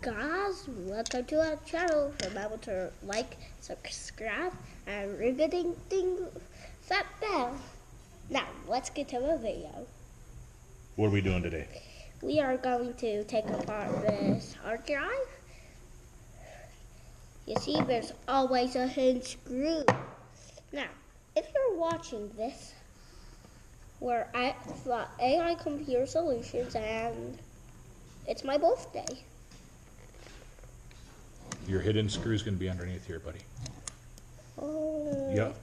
guys, welcome to our channel. Remember to like, subscribe, and ring that bell. Now, let's get to the video. What are we doing today? We are going to take apart this hard drive. You see, there's always a hidden screw. Now, if you're watching this, we're at the AI Computer Solutions, and it's my birthday. Your hidden screw is going to be underneath here, buddy. Oh. Yep.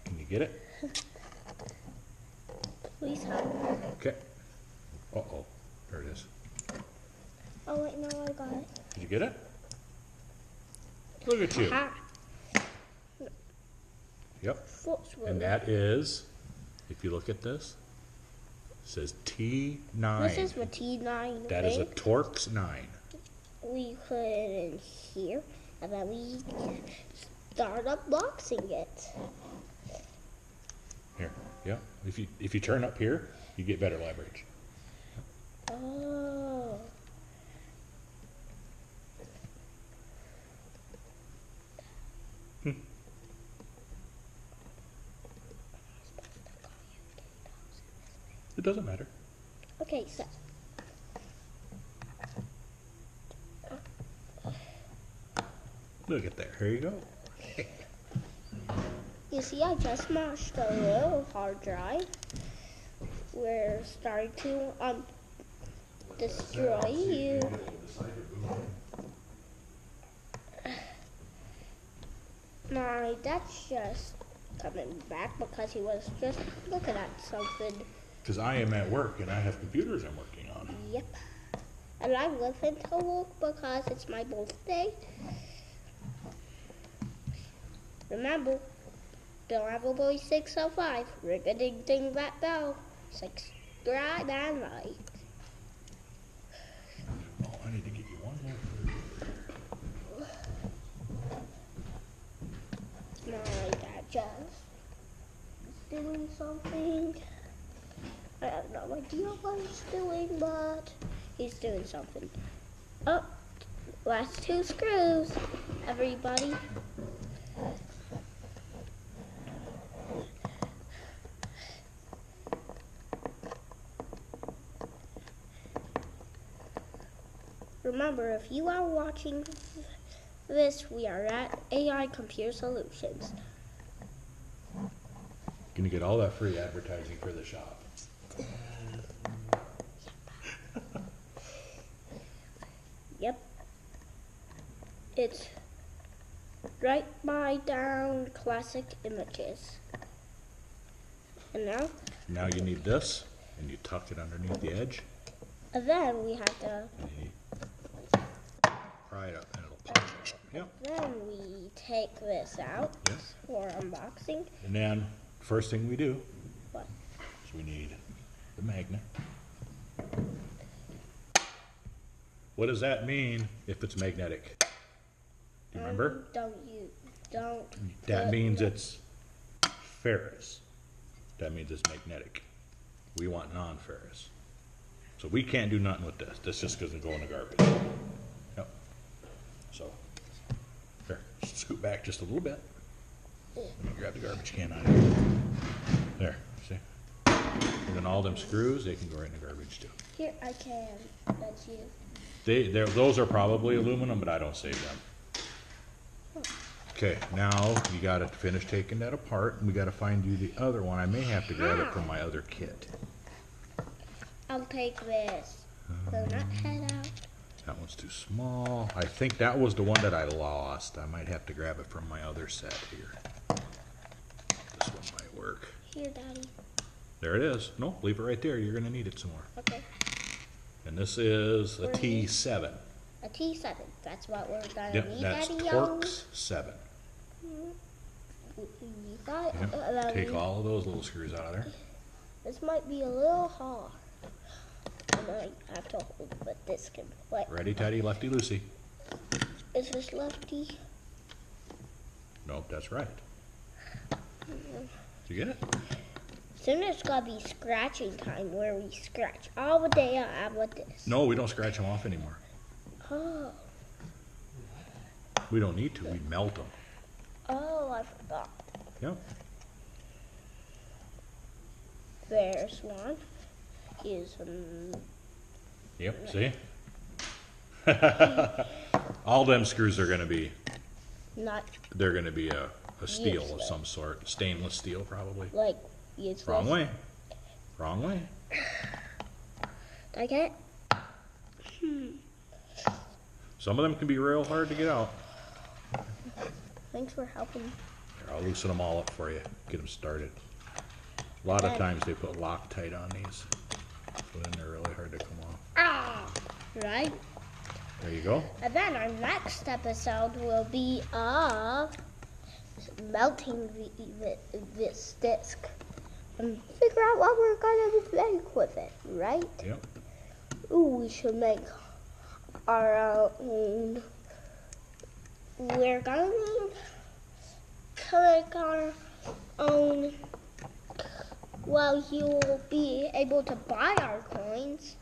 Can you get it? Please help. Okay. Uh-oh. There it is. Oh, wait, no, I got it. Did you get it? Look at you. Aha. Yep. Foot's And that is, if you look at this, it says T9. This is the T9 That is a Torx 9. We put it in here, and then we start unboxing it. Here. Yep. If you turn up here, you get better leverage. Oh. It doesn't matter. Okay, so. Look at there. Here you go. You see, I just smashed a little hard drive. We're starting to destroy you. My dad's just coming back because he was just looking at something. Because I am at work and I have computers I'm working on. Yep. And I'm with him to work because it's my birthday. Remember, Bill Appleboy 605. Ring-a-ding-ding that bell. Subscribe and like. Oh, I need to get you one more. My dad just doing something. I have no idea what he's doing, but he's doing something. Oh, last two screws, everybody. Remember, if you are watching this, we are at AI Computer Solutions. Gonna get all that free advertising for the shop. Yep. It's right by down classic images. And now? Now you need this, and you tuck it underneath the edge. And then we have to. And you pry it up, and it'll pop up. Yep. Then we take this out Yes. for unboxing. And then, first thing we do What? is we need the magnet. What does that mean if it's magnetic? Do you remember? Don't. That means it's ferrous. That means it's magnetic. We want non-ferrous. So we can't do nothing with this. This just doesn't go in the garbage. Yep. So, here, scoot back just a little bit. Let me grab the garbage can out of here. There, see? And then all them screws, they can go right in the garbage too. Here, I can. That's you. Those are probably aluminum, but I don't save them. Okay, now you got to finish taking that apart, and we got to find you the other one. I may have to grab it from my other kit. I'll take this. The nut head out. That one's too small. I think that was the one that I lost. I might have to grab it from my other set here. This one might work. Here, Daddy. There it is. No, leave it right there. You're going to need it some more. Okay. And this is a T7. A T7. That's what we're gonna Yep, need, that's Daddy. Torx 7. You got it. Yep. Take all of those little screws out of there. This might be a little hard. I might have to hold, but this can play. Ready, Teddy? Lefty, loosey. Is this lefty? Nope, that's right. Did you get it? Soon it's gonna be scratching time where we scratch all the day out with this. No, we don't scratch them off anymore. Oh. We don't need to. We melt them. Oh, I forgot. Yep. There's one. Here's Yep. See. All them screws are gonna be. not They're gonna be a steel of Useless. some sort, stainless steel probably. like useless. Wrong way. Wrong way. Did I get it? Some of them can be real hard to get out. Thanks for helping. Here, I'll loosen them all up for you. Get them started. A lot of times they put Loctite on these, so then they're really hard to come off. Ah, right. There you go. And then our next episode will be melting this disc and figure out what we're gonna make with it, right? Yep. Ooh, we should make our own. We're gonna make our own. Well, you'll be able to buy our coins.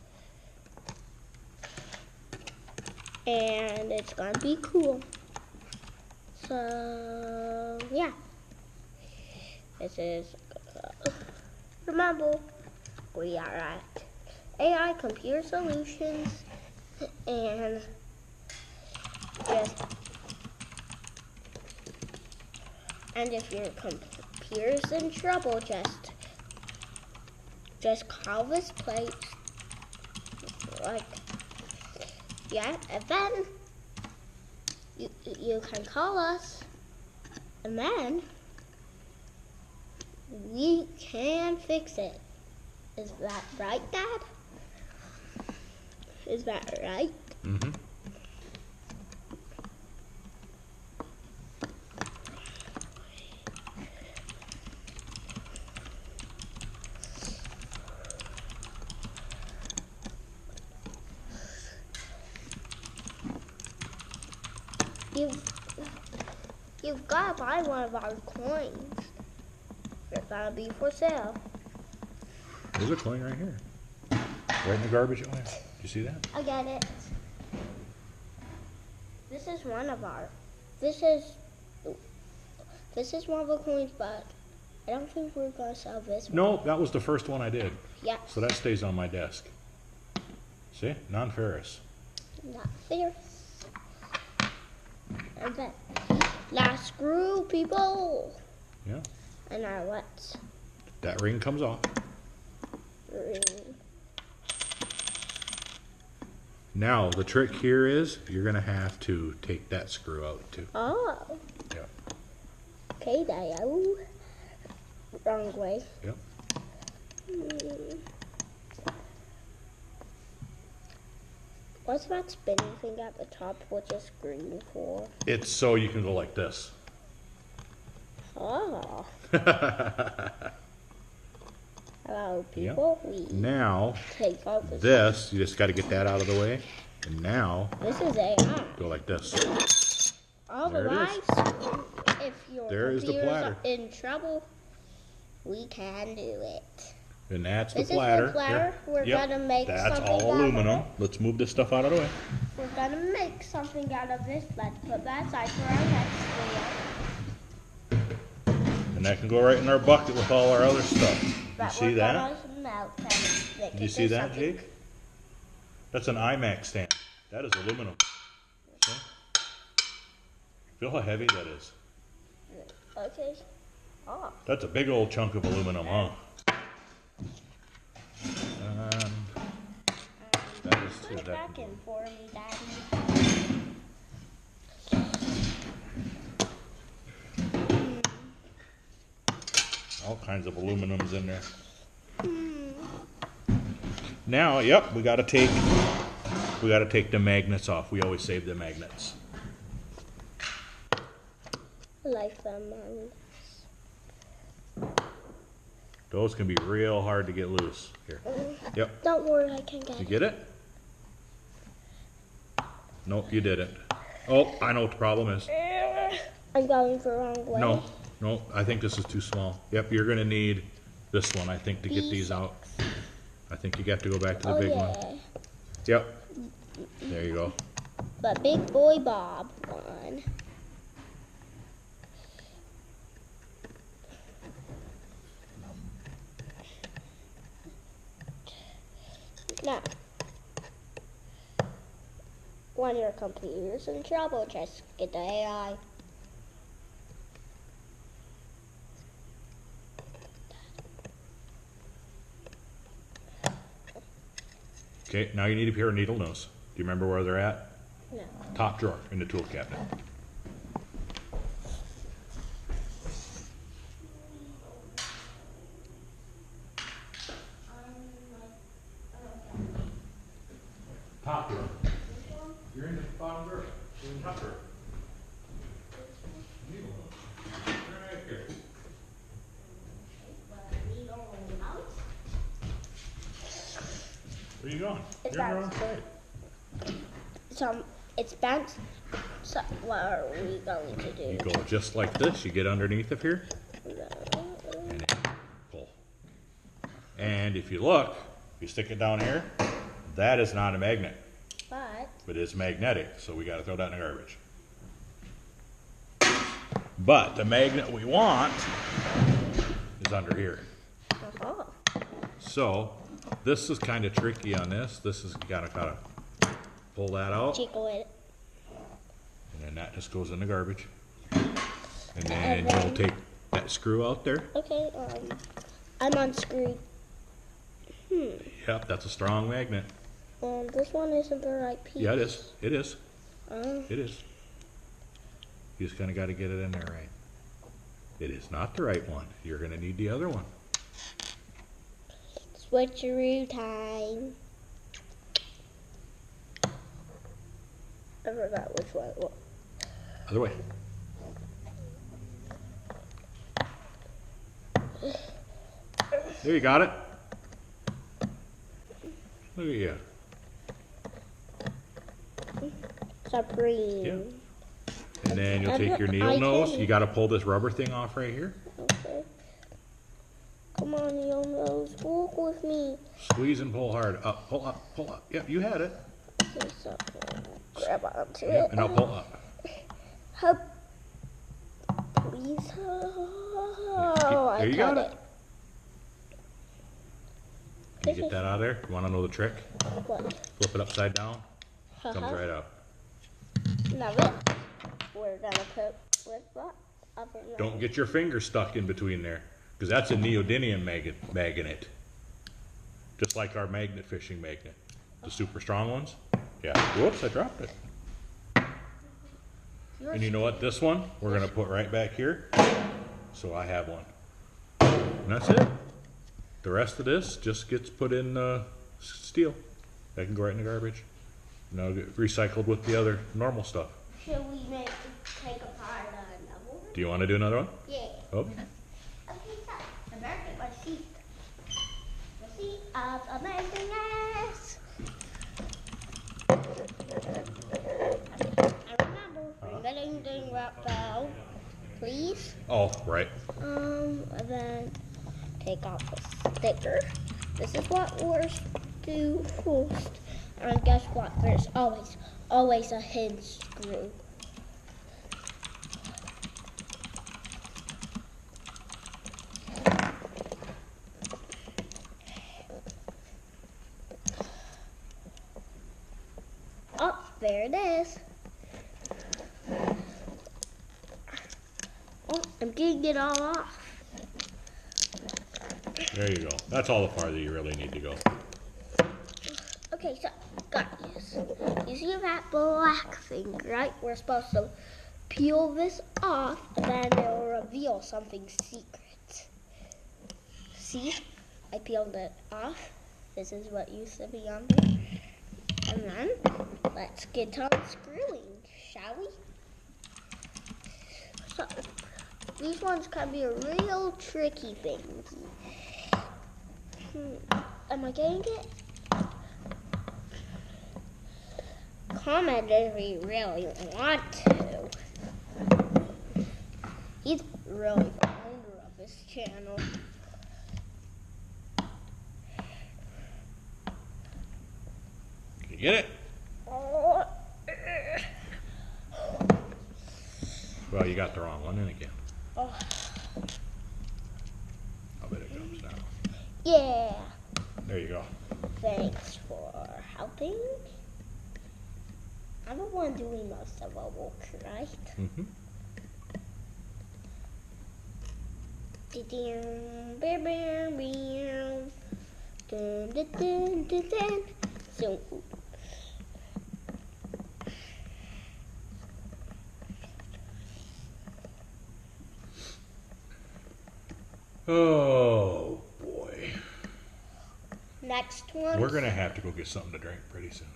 And it's gonna be cool. So, yeah. This is, remember, we are at AI Computer Solutions, and if your computer's in trouble, just call this place, yeah, and then you can call us, and then we can fix it. Is that right, Dad? Is that right? Mm-hmm. You've got to buy one of our coins. They're gonna be for sale. There's a coin right here. Right in the garbage. Oh, yeah. You see that? I get it. This is one of our. This is one of the coins, but I don't think we're gonna sell this one. No, that was the first one I did. Yeah. So that stays on my desk. See? Non-ferrous. Not fair. And then last screw, people. Yeah. And now let's That ring comes off. ring. Now, the trick here is you're going to have to take that screw out too. Oh. Yep. Okay, Dio. Wrong way. Yep. What's that spinning thing at the top? What's a screen for? It's so you can go like this. Oh. Hello, people. Yep. We Now, take off the this, you just got to get that out of the way. And now, This is AI. go like this. All the There it is. lives. If your There is the computers platter. are in trouble, we can do it. And that's This the is the platter. platter. Here. We're Yep. gonna make That's something all out of aluminum. it. Let's move this stuff out of the way. We're gonna make something out of this. Let's put that aside for our next video. And that can go right in our bucket with all our other stuff. You That see we're that? gonna melt and make Did you it see into that, something. Jake? That's an iMac stand. That is aluminum. See? Feel how heavy that is. Okay. Oh. That's a big old chunk of aluminum, huh? That is too. Put it That back can in go. for me, Daddy. All kinds of aluminums in there. Now, yep, we gotta take the magnets off. We always save the magnets. I like them. Those can be real hard to get loose. Here. Yep. Don't worry, I can get You it. get it? Nope, you didn't. Oh, I know what the problem is. I'm going the wrong way. No, I think this is too small. Yep, you're gonna need This one, I think, to get these out. I think you got to go back to the big one. Yep. There you go. But Big Boy Bob won. Now, when your computer's in trouble, just get the AI. Okay, now you need a pair of needle nose. Do you remember where they're at? No. Top drawer in the tool cabinet. Top drawer. You're in the bottom drawer. You're in the top drawer. Needle nose. They're right here. Where are you going? It's You're on your own bounced. side. It's bounced. So what are we going to do? You go just like this. You get underneath of here. No. And then pull. And if you look, if you stick it down here, that is not a magnet. But It's magnetic, so we got to throw that in the garbage. But the magnet we want is under here. uh-huh. So this is kind of tricky on this. This is, you got to kind of pull that out. Jiggle it. And then that just goes in the garbage. And then you'll take that screw out there. Okay, I'm unscrewed. Yep, that's a strong magnet. This one isn't the right piece. Yeah, it is. It is. Oh. It is. You just kind of got to get it in there right. It is not the right one. You're going to need the other one. Switcheroo time. I forgot which one it was. Other way. There, you got it. Look at you. Supreme. Yeah. And then you'll take your needle nose. You got to pull this rubber thing off right here. Okay. Come on, needle nose. Walk with me. Squeeze and pull hard. Up, pull up, pull up. Yep, you had it. Okay, so grab onto Yep, it. and now pull up. Help. Please. Oh, There you I got got it. Can you get that out of there? You want to know the trick? What? Flip it upside down. Comes right out. Now this, we're gonna put with what? Up in the Don't get your finger stuck in between there, because that's a neodymium magnet. Just like our magnet fishing magnet. The super strong ones. Yeah. Whoops, I dropped it. And you know what? This one, we're going to put right back here. So I have one. And that's it. The rest of this just gets put in steel. That can go right in the garbage. And that'll get recycled with the other normal stuff. Should we take apart another one? Do you want to do another one? Yeah. Oh. Okay, so I better get my seat. The seat of amazingness. I remember, ring-a-ding-ding rock bell, please. Oh, right. And then take off the sticker. This is what we're do first. And guess what? There's always a hinge screw. Oh, there it is. Oh, I'm getting it all off. There you go. That's all the farther you really need to go. Okay, so guys, you see that black thing, right? We're supposed to peel this off, and then it'll reveal something secret. See? I peeled it off. This is what used to be on there. And then, let's get to unscrewing, shall we? So, these ones can be a real tricky thing. Am I getting it? Comment if you really want to. He's really the owner of this channel. Get it? Well, you got the wrong one in again. Oh. I bet it comes now. Yeah. There you go. Thanks for helping. I'm the one doing most of the work, right? Mm-hmm. So, Oh, boy. next one. We're going to have to go get something to drink pretty soon.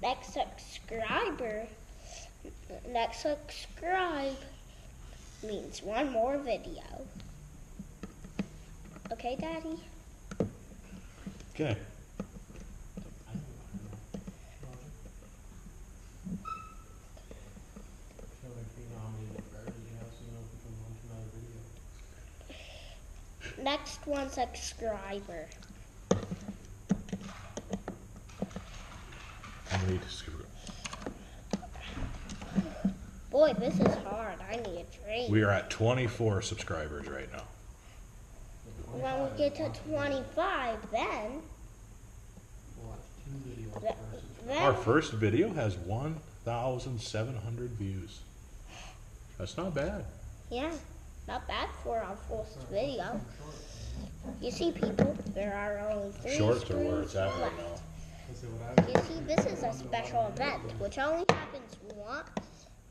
Next subscribe means one more video. Okay, Daddy? Okay. Next one subscriber. I need to screw it. Boy, this is hard. I need a drink. We are at 24 subscribers right now. When we get to 25, then Our first video has 1,700 views. That's not bad. yeah, not bad for our first video. You see, people, there are only 3 Shorts are where screws it's at right left. now. You see, this is a special event, which only happens once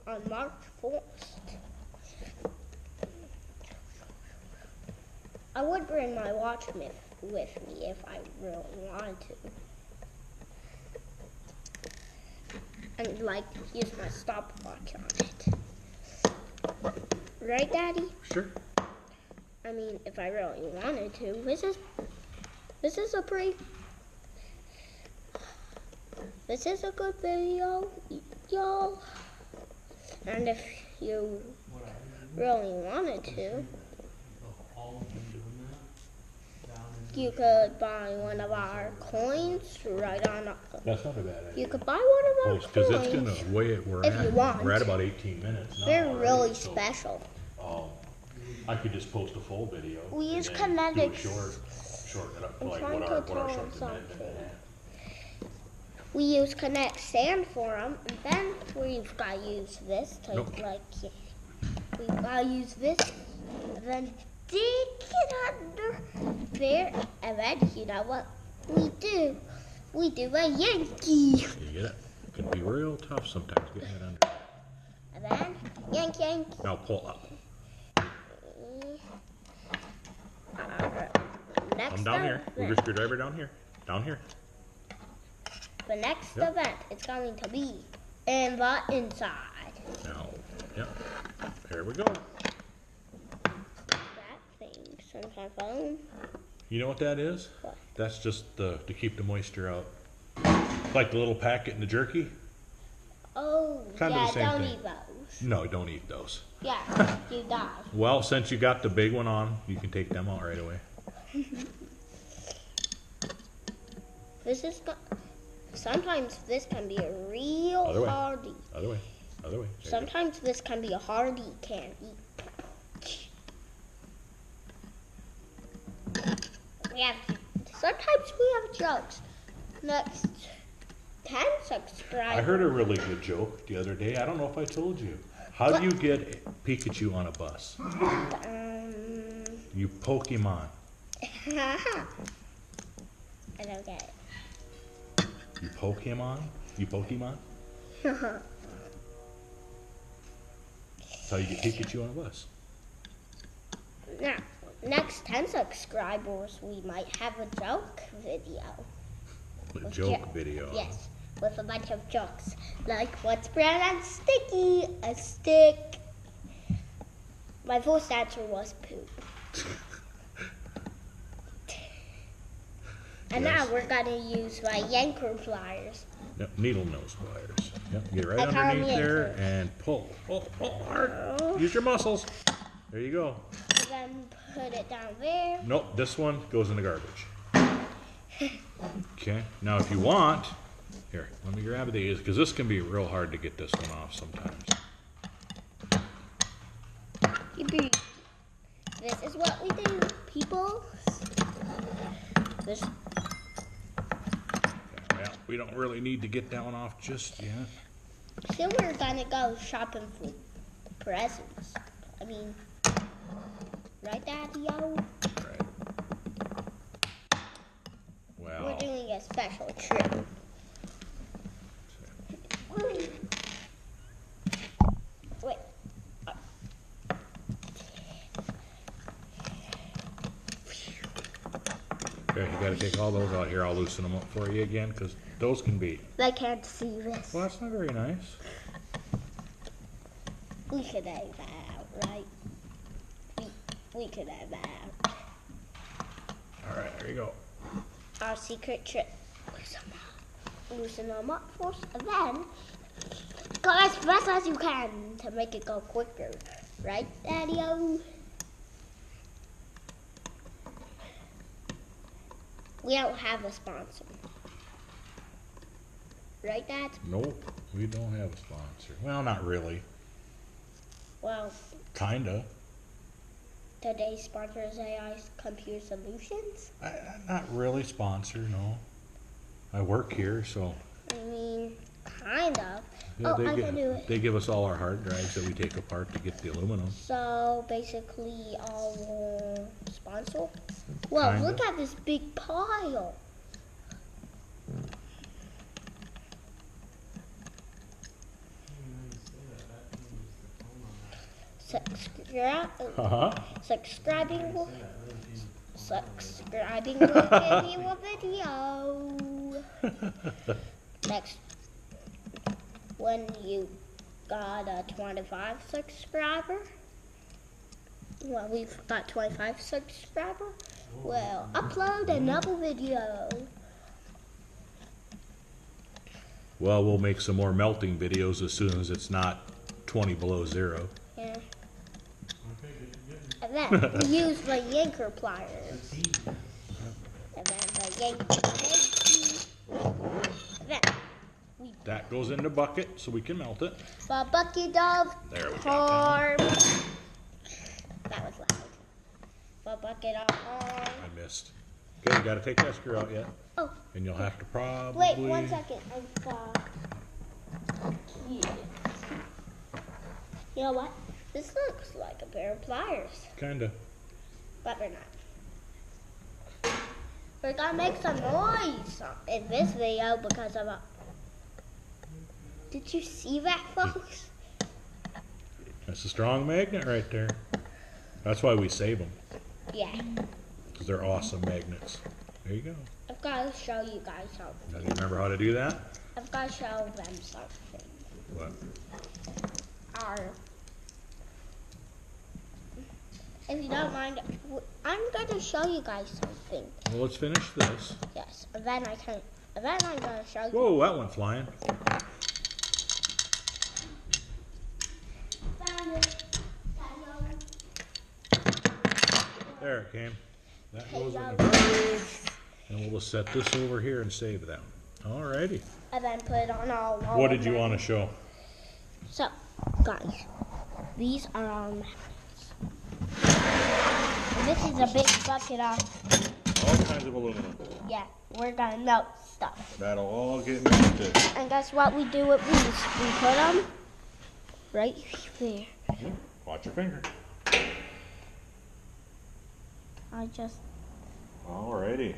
on March 1st. I would bring my watch with me if I really wanted to. And like use my stopwatch on it. Right, Daddy? Sure. I mean, if I really wanted to. This is a good video, y'all. And if you really wanted to, you could buy one of our coins right on. That's not a bad idea. You could buy one of our Because coins. it's going to weigh it. We're if you want. We're at about 18 minutes now. They're already, really so, special. I could just post a full video. We use and then do a kinetics. shorten it up I'm like trying what to our tell shorts them have been. something. We use connect sand for them, and then we've got to use this to we've got to use this, and then dig it under there, and then you know what we do? We do a Yankee. You get it? It can be real tough sometimes getting it under. And then Yankee. Now pull up. Next I'm down here. event. Move your screwdriver down here. Down here. The next Yep. event is going to be in the inside. Now, yep. There we go. That thing, sometimes phone. You know what that is? What? That's just to keep the moisture out. Like the little packet in the jerky. Oh, Kind of yeah, the same don't thing. eat those. No, don't eat those. Yeah, you die. Well, since you got the big one on, you can take them out right away. This is sometimes this can be a real Other way. hardy. Other way. Other way. There you go. Sometimes this can be a hardy candy. Sometimes we have jokes. Next 10 subscribers. I heard a really good joke the other day. I don't know if I told you. How do you get Pikachu on a bus? You Pokemon. I don't get it. You Pokemon? You Pokemon? That's how you get Pikachu on a bus. Now, next 10 subscribers, we might have a joke video. A joke video. Yes, with a bunch of jokes. Like, what's brown and sticky? A stick. My first answer was poop. And Yes. now we're gonna use my yanker pliers. Yep, needle nose pliers. Yep, get right I call underneath them there yankers. and pull. Pull hard. Use your muscles. There you go. And then put it down there. Nope, this one goes in the garbage. Okay, now if you want, Here, let me grab these, because this can be real hard to get this one off sometimes. This is what we do, people. This. Well, we don't really need to get that one off just yet. Then we're gonna go shopping for presents. I mean, right, Daddy-o? Right. Well. We're doing a special trip. Wait. Okay, you gotta take all those out here. I'll loosen them up for you again, because those can be. They can't see this. Well, that's not very nice. We could have that out, right? We could have that out. All right, there you go. Our secret trick. Loosen them up first, and then go as fast as you can to make it go quicker. Right, Daddy-o? We don't have a sponsor. Right, Dad? Nope, we don't have a sponsor. Well, not really. Well, Kinda. today's sponsor is AI Computer Solutions. Not really sponsor, no. I work here, so. I mean, kind of. Yeah, I can do it. They give us all our hard drives that we take apart to get the aluminum. So basically, our sponsor. Well, Kinda. look at this big pile. Subscribing will give you a video. Next, when you got a 25 subscriber, well, we've got 25 subscriber, we'll upload another video. Well, we'll make some more melting videos as soon as it's not 20 below zero. Yeah. And then we use the yanker pliers. And then the yanker. And then That goes in the bucket so we can melt it. the bucket of There we go. corn. That was loud. The bucket of corn. I missed. Okay, you gotta take that screw out yet. Oh, And you'll have to probably. wait 1 second. Yeah. You know what? This looks like a pair of pliers, Kinda. but they're not. We're gonna make some noise in this video because of a. Did you see that, folks? That's a strong magnet right there. That's why we save them, Yeah. because they're awesome magnets. There you go. I've got to show you guys something. Now, do you remember how to do that? I've got to show them something. What? If you don't mind, I'm going to show you guys something. Well, let's finish this. Yes, and then I'm going to show you. Whoa, that went flying. Found it. There it came. That goes in the garbage. And we'll just set this over here and save them. Alrighty. And then put it on all. What did you want to show? So, guys, these are our magnets. And this is a big bucket of, All kinds of aluminum. yeah, we're gonna melt stuff. That'll all get melted. And guess what we do with these? We put them right there. Watch your finger. I just, Alrighty.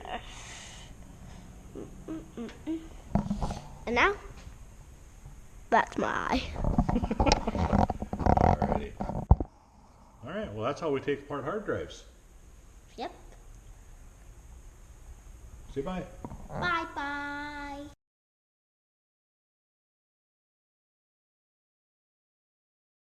and now, that's my eye. Alrighty. Alright, well that's how we take apart hard drives. Yep. Say bye. Bye-bye.